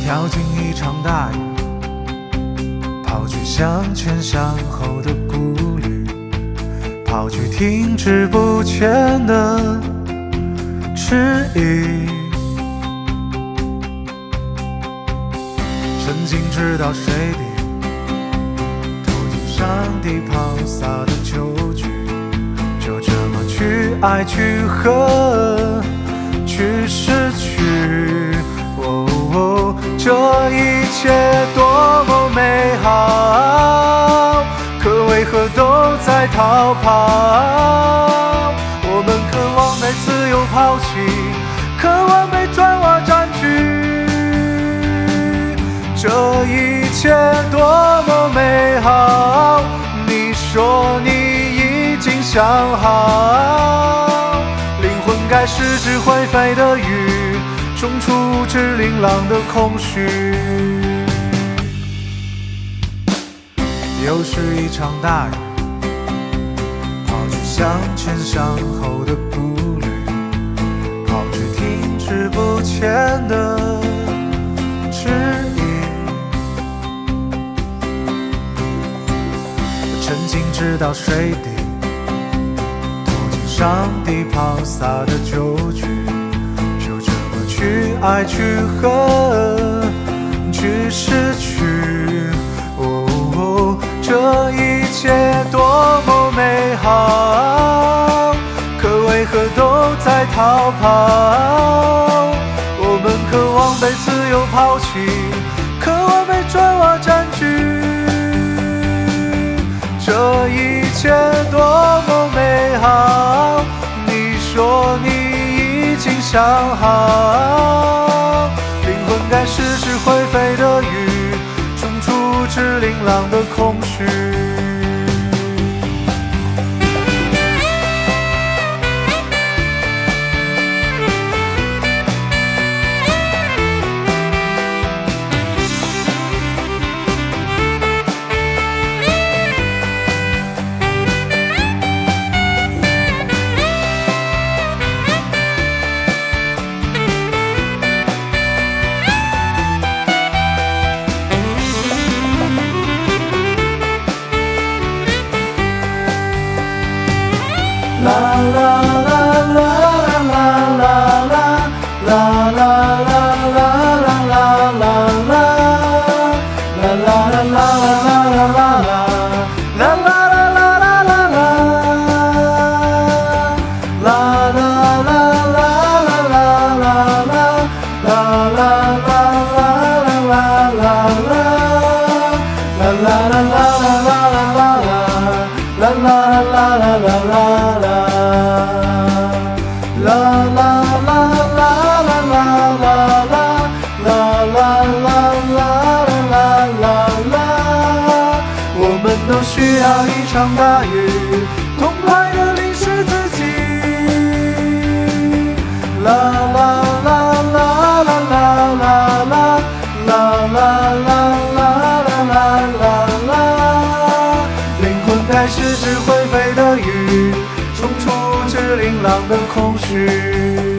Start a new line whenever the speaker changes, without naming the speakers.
跳进一场大雨，抛去向前向后的顾虑，抛去停滞不前的迟疑，沉浸直到水底，投进上帝抛洒的酒局，就这么去爱去恨去失去。这一切多么美好，可为何都在逃跑？我们渴望被自由抛弃，渴望被砖瓦占据。这一切多么美好，你说你已经想好，灵魂该是只会飞的鱼，冲出只琳琅的空虚。又是一场大雨，抛去向前向后的顾虑，抛去停滞不前的迟疑，沉浸直到水底，投进上帝抛洒的酒局，去爱去恨去失去。这一切多么美好，可为何都在逃跑？我们渴望被自由抛弃，渴望被砖瓦占据。这一切多么美好，你说你已经想好，灵魂该是只会飞的鱼，冲出只琳琅的空虚。啦啦啦啦啦啦啦啦啦啦都需要一场大雨，痛快地淋湿自己。啦啦啦啦啦啦啦啦啦啦啦啦啦，灵魂该是只会飞的鱼，冲出只琳琅的空虚。